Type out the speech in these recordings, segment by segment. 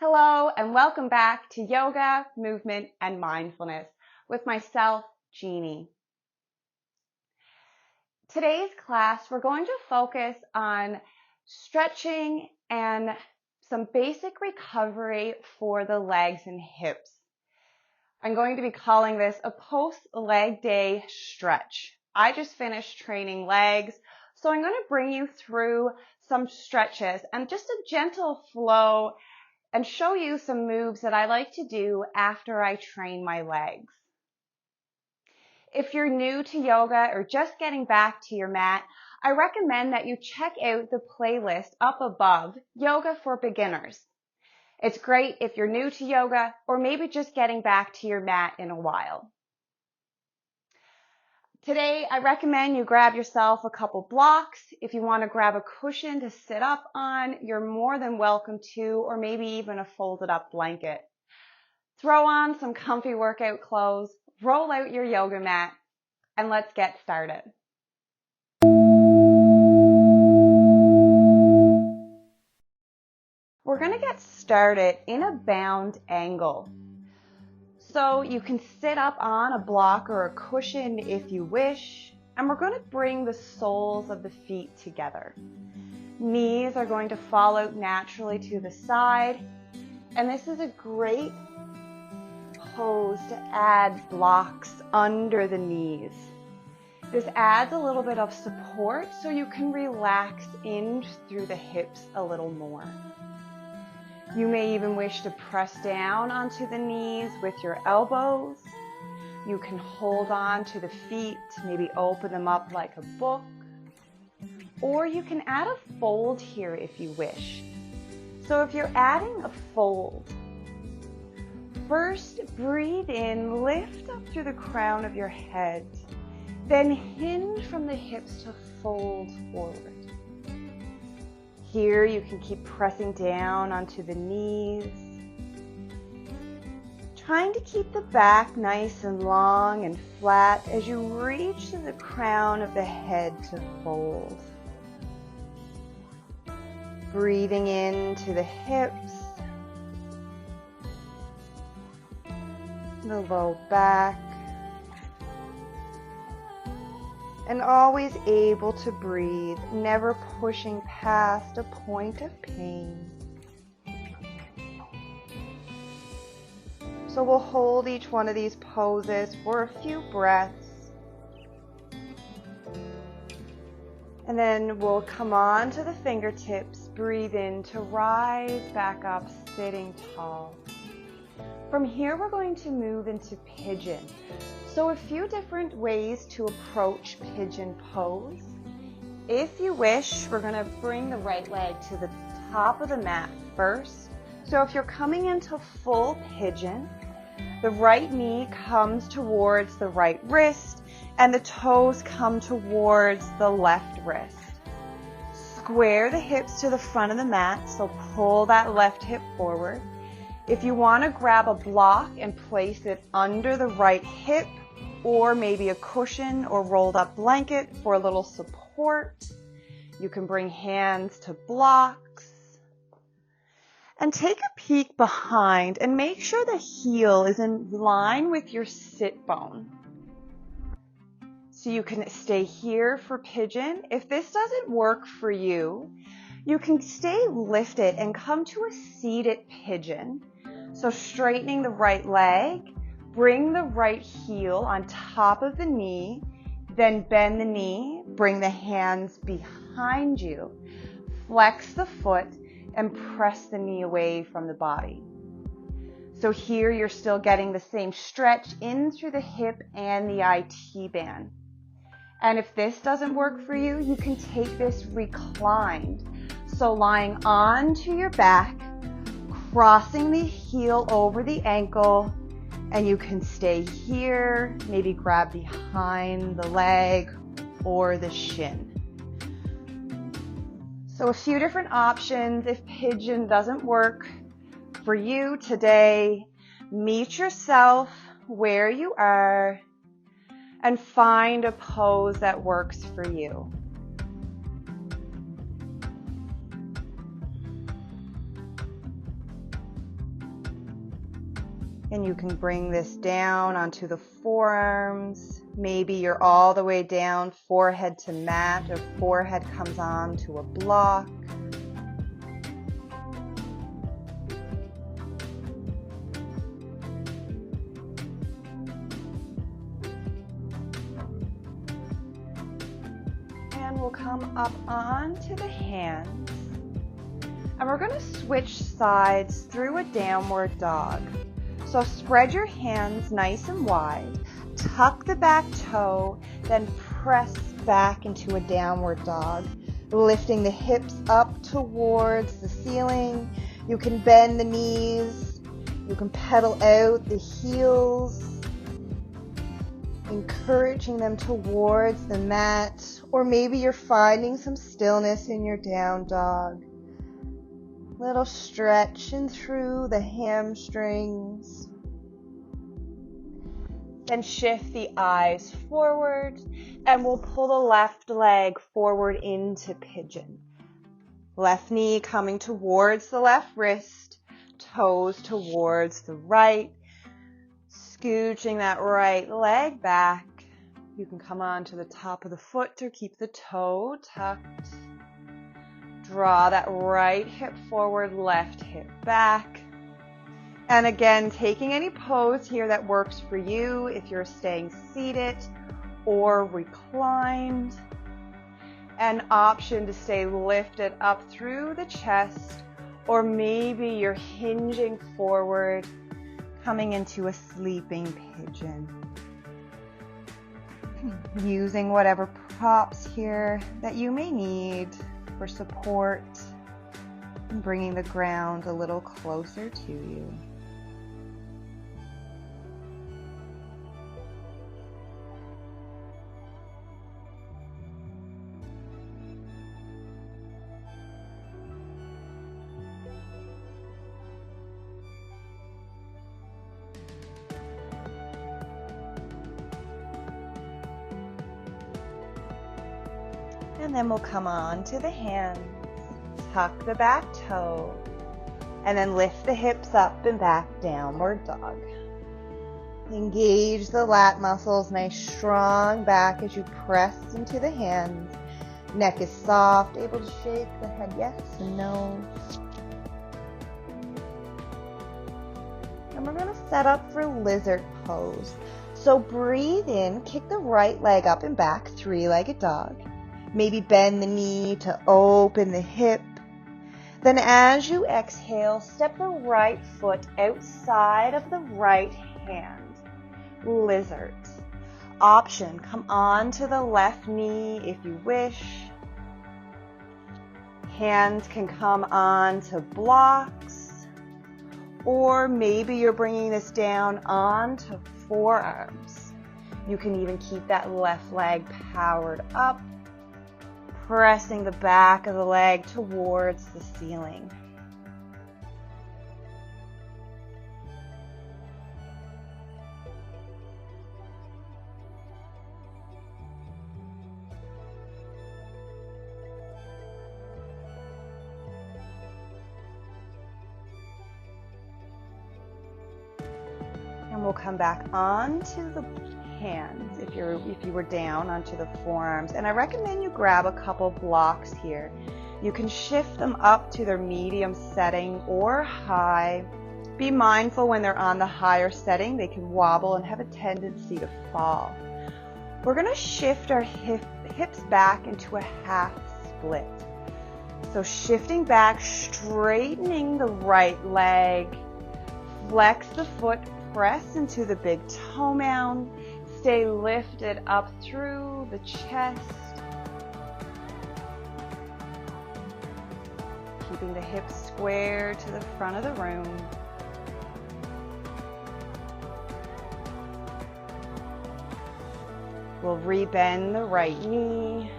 Hello and welcome back to Yoga, Movement, and Mindfulness with myself, Jeannie. Today's class, we're going to focus on stretching and some basic recovery for the legs and hips. I'm going to be calling this a post-leg day stretch. I just finished training legs, so I'm going to bring you through some stretches and just a gentle flow and show you some moves that I like to do after I train my legs. If you're new to yoga or just getting back to your mat, I recommend that you check out the playlist up above, Yoga for Beginners. It's great if you're new to yoga or maybe just getting back to your mat in a while. Today, I recommend you grab yourself a couple blocks. If you want to grab a cushion to sit up on, you're more than welcome to, or maybe even a folded up blanket. Throw on some comfy workout clothes, roll out your yoga mat, and let's get started. We're going to get started in a bound angle. So you can sit up on a block or a cushion if you wish, and we're going to bring the soles of the feet together. Knees are going to fall out naturally to the side, and this is a great pose to add blocks under the knees. This adds a little bit of support so you can relax in through the hips a little more. You may even wish to press down onto the knees with your elbows. You can hold on to the feet, maybe open them up like a book. Or you can add a fold here if you wish. So if you're adding a fold, first breathe in, lift up through the crown of your head, then hinge from the hips to fold forward. Here you can keep pressing down onto the knees, trying to keep the back nice and long and flat as you reach to the crown of the head to fold. Breathing into the hips, the low back, and always able to breathe, never pushing past a point of pain. So we'll hold each one of these poses for a few breaths. And then we'll come on to the fingertips, breathe in to rise back up, sitting tall. From here, we're going to move into pigeon. So a few different ways to approach pigeon pose. If you wish, we're going to bring the right leg to the top of the mat first. So if you're coming into full pigeon, the right knee comes towards the right wrist and the toes come towards the left wrist. Square the hips to the front of the mat, so pull that left hip forward. If you want to grab a block and place it under the right hip, or maybe a cushion or rolled up blanket for a little support, you can bring hands to blocks. And take a peek behind and make sure the heel is in line with your sit bone. So you can stay here for pigeon. If this doesn't work for you, you can stay lifted and come to a seated pigeon. So straightening the right leg, bring the right heel on top of the knee, then bend the knee, bring the hands behind you, flex the foot, and press the knee away from the body. So here you're still getting the same stretch in through the hip and the IT band. And if this doesn't work for you, you can take this reclined. So lying onto your back, crossing the heel over the ankle, and you can stay here, maybe grab behind the leg or the shin. So a few different options. If pigeon doesn't work for you today, meet yourself where you are and find a pose that works for you. And you can bring this down onto the forearms. Maybe you're all the way down, forehead to mat, or forehead comes on to a block. And we'll come up onto the hands. And we're going to switch sides through a downward dog. So spread your hands nice and wide, tuck the back toe, then press back into a downward dog, lifting the hips up towards the ceiling. You can bend the knees, you can pedal out the heels, encouraging them towards the mat, or maybe you're finding some stillness in your down dog. Little stretching through the hamstrings. Then shift the eyes forward and we'll pull the left leg forward into pigeon. Left knee coming towards the left wrist, toes towards the right. Scooching that right leg back. You can come on to the top of the foot or keep the toe tucked. Draw that right hip forward, left hip back. And again, taking any pose here that works for you, if you're staying seated or reclined. An option to stay lifted up through the chest, or maybe you're hinging forward, coming into a sleeping pigeon. Using whatever props here that you may need for support and bringing the ground a little closer to you. And then we'll come on to the hands, tuck the back toe, and then lift the hips up and back, downward dog. Engage the lat muscles, nice strong back as you press into the hands. Neck is soft, able to shake the head yes and no. And we're going to set up for lizard pose. So breathe in, kick the right leg up and back, three-legged dog. Maybe bend the knee to open the hip. Then as you exhale, step the right foot outside of the right hand. Lizard. Option, come on to the left knee if you wish. Hands can come on to blocks. Or maybe you're bringing this down onto forearms. You can even keep that left leg powered up, pressing the back of the leg towards the ceiling. And we'll come back onto the hands if you were down onto the forearms, and I recommend you grab a couple blocks here. You can shift them up to their medium setting or high. Be mindful when they're on the higher setting, they can wobble and have a tendency to fall. We're going to shift our hips back into a half split. So shifting back, straightening the right leg, flex the foot, press into the big toe mound. Stay lifted up through the chest. Keeping the hips square to the front of the room. We'll rebend the right knee.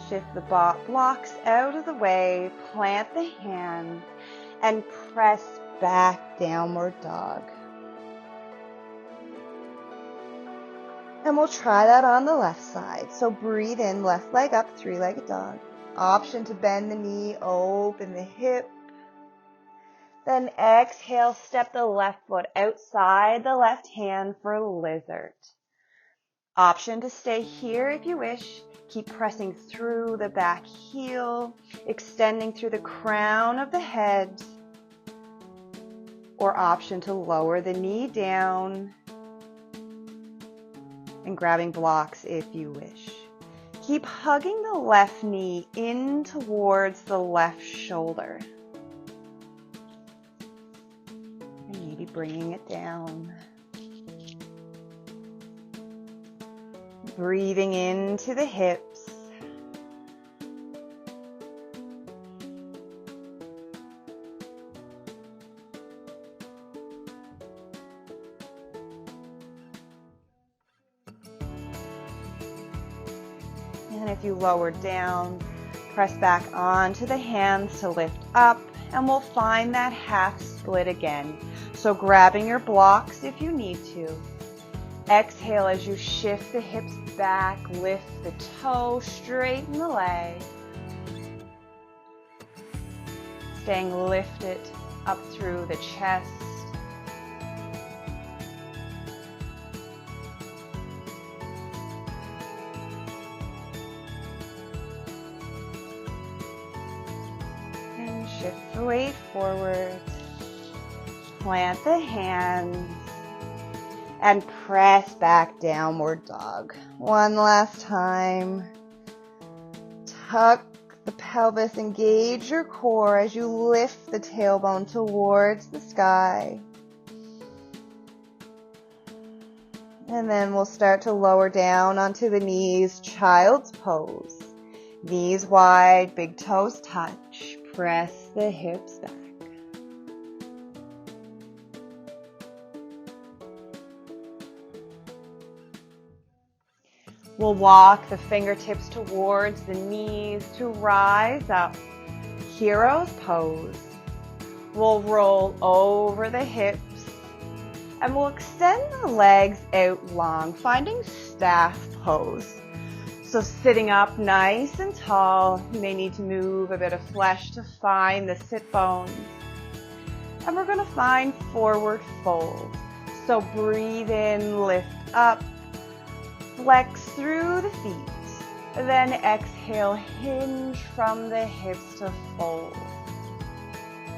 Shift the blocks out of the way. Plant the hands and press back, downward dog. And we'll try that on the left side. So breathe in, left leg up, three-legged dog. Option to bend the knee, open the hip. Then exhale, step the left foot outside the left hand for lizard. Option to stay here if you wish. Keep pressing through the back heel, extending through the crown of the head. Or option to lower the knee down and grabbing blocks if you wish. Keep hugging the left knee in towards the left shoulder. And maybe bringing it down. Breathing into the hips. And if you lower down, press back onto the hands to lift up, and we'll find that half split again. So grabbing your blocks if you need to. Exhale as you shift the hips back, lift the toe, straighten the leg. Staying lifted up through the chest. And shift the weight forward. Plant the hands. And press back, downward dog. One last time. Tuck the pelvis, engage your core as you lift the tailbone towards the sky. And then we'll start to lower down onto the knees, child's pose. Knees wide, big toes touch. Press the hips back. We'll walk the fingertips towards the knees to rise up. Hero's pose. We'll roll over the hips and we'll extend the legs out long, finding staff pose. So sitting up nice and tall, you may need to move a bit of flesh to find the sit bones. And we're going to find forward fold. So breathe in, lift up. Flex through the feet, then exhale, hinge from the hips to fold.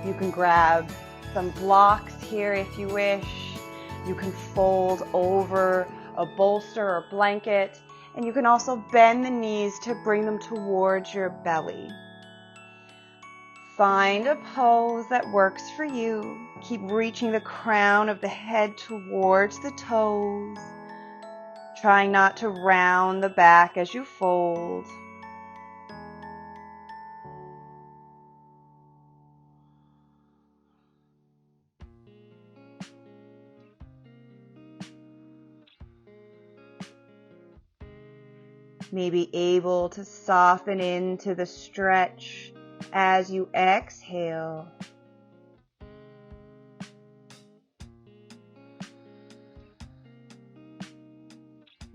You can grab some blocks here if you wish. You can fold over a bolster or blanket, and you can also bend the knees to bring them towards your belly. Find a pose that works for you. Keep reaching the crown of the head towards the toes. Trying not to round the back as you fold. Maybe able to soften into the stretch as you exhale.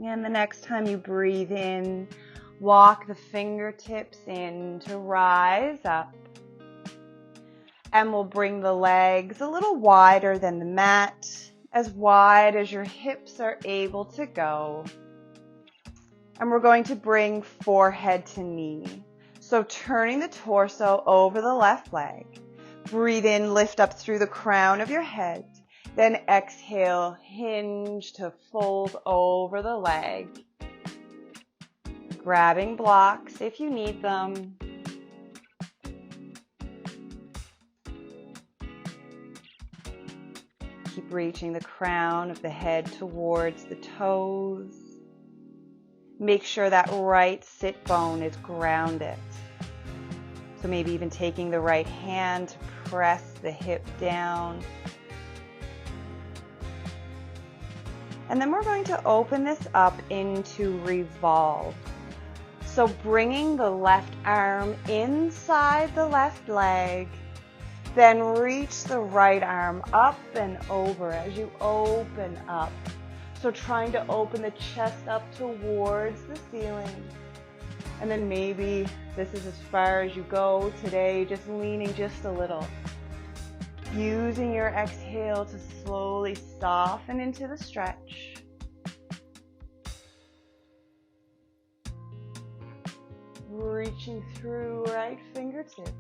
And the next time you breathe in, walk the fingertips in to rise up. And we'll bring the legs a little wider than the mat, as wide as your hips are able to go. And we're going to bring forehead to knee. So turning the torso over the left leg. Breathe in, lift up through the crown of your head. Then exhale, hinge to fold over the leg. Grabbing blocks if you need them. Keep reaching the crown of the head towards the toes. Make sure that right sit bone is grounded. So maybe even taking the right hand to press the hip down. And then we're going to open this up into revolve. So bringing the left arm inside the left leg, then reach the right arm up and over as you open up. So trying to open the chest up towards the ceiling. And then maybe this is as far as you go today, just leaning just a little. Using your exhale to slowly soften into the stretch. Reaching through right fingertips.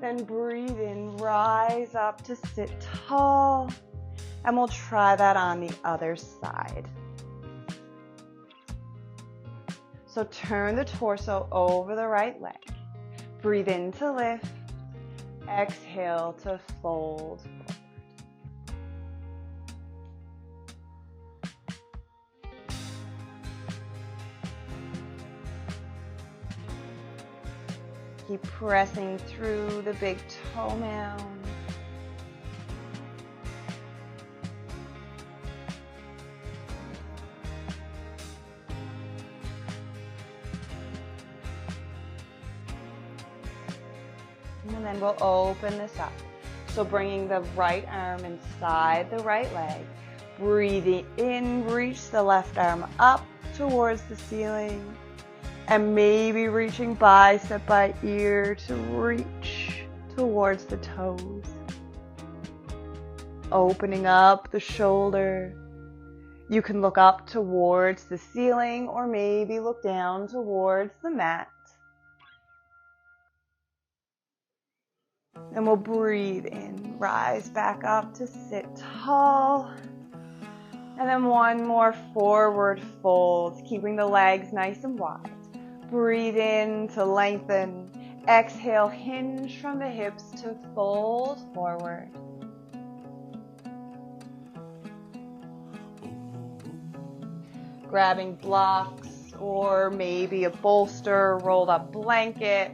Then breathe in, rise up to sit tall, and we'll try that on the other side. So turn the torso over the right leg. Breathe in to lift, exhale to fold. Keep pressing through the big toe mound. And then we'll open this up. So bringing the right arm inside the right leg. Breathing in, reach the left arm up towards the ceiling. And maybe reaching bicep by ear to reach towards the toes. Opening up the shoulder. You can look up towards the ceiling or maybe look down towards the mat. And we'll breathe in, rise back up to sit tall. And then one more forward fold, keeping the legs nice and wide. Breathe in to lengthen. Exhale, hinge from the hips to fold forward. Grabbing blocks or maybe a bolster, rolled up blanket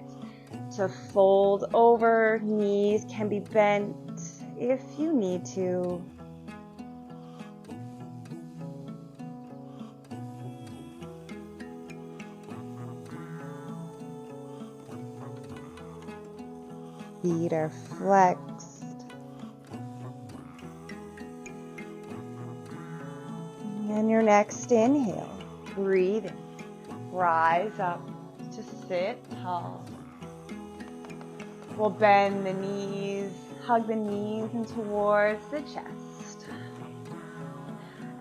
to fold over. Knees can be bent if you need to. Feet are flexed. And your next inhale, breathe in, rise up to sit tall. We'll bend the knees, hug the knees in towards the chest.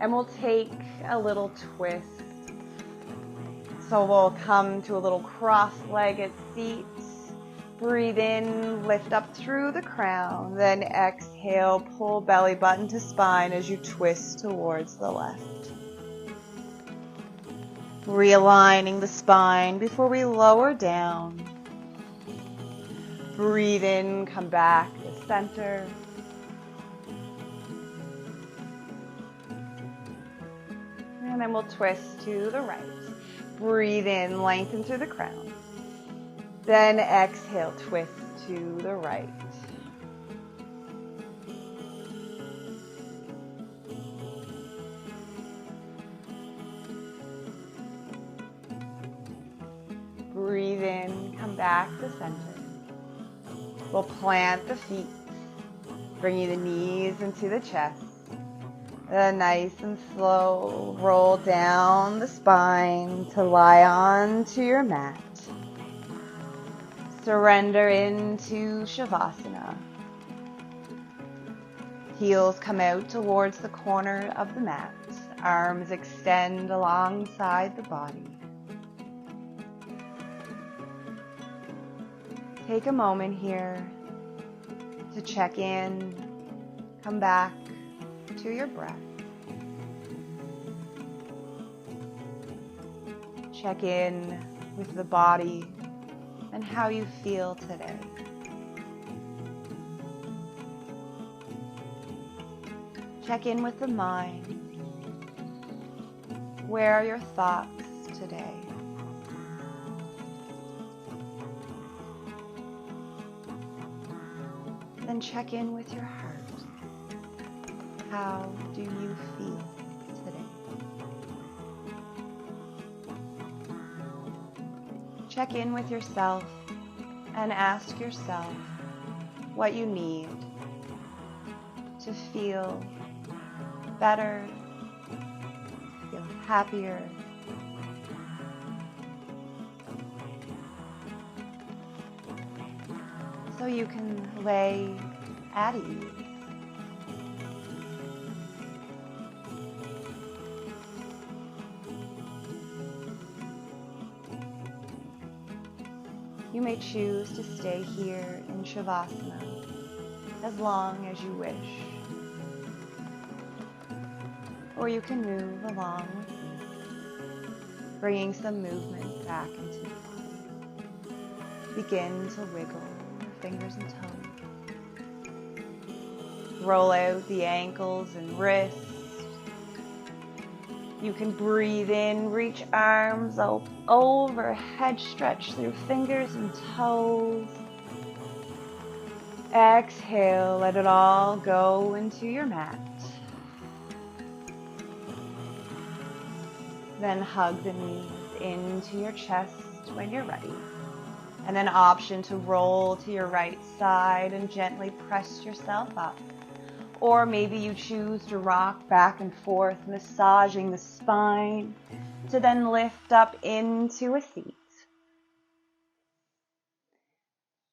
And we'll take a little twist. So we'll come to a little cross-legged seat. Breathe in, lift up through the crown, then exhale, pull belly button to spine as you twist towards the left. Realigning the spine before we lower down. Breathe in, come back to center. And then we'll twist to the right. Breathe in, lengthen through the crown. Then exhale, twist to the right. Breathe in, come back to center. We'll plant the feet, bringing the knees into the chest. Then nice and slow, roll down the spine to lie onto your mat. Surrender into Shavasana. Heels come out towards the corner of the mat. Arms extend alongside the body. Take a moment here to check in, come back to your breath. Check in with the body and how you feel today. Check in with the mind. Where are your thoughts today? Then check in with your heart. How do you feel today? Check in with yourself and ask yourself what you need to feel better, feel happier, so you can lay at ease. You may choose to stay here in Shavasana as long as you wish, or you can move along with me, bringing some movement back into the body. Begin to wiggle your fingers and toes. Roll out the ankles and wrists. You can breathe in, reach arms up overhead, stretch through fingers and toes. Exhale, let it all go into your mat. Then hug the knees into your chest when you're ready. And an option to roll to your right side and gently press yourself up. Or maybe you choose to rock back and forth, massaging the spine to then lift up into a seat.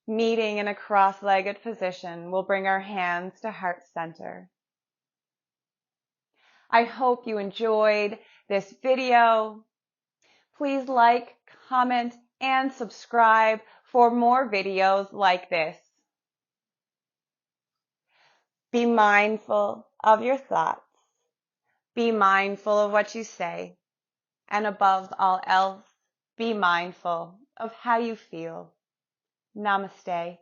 Meeting in a cross-legged position, we'll bring our hands to heart center. I hope you enjoyed this video. Please like, comment, and subscribe for more videos like this. Be mindful of your thoughts. Be mindful of what you say. And above all else, be mindful of how you feel. Namaste.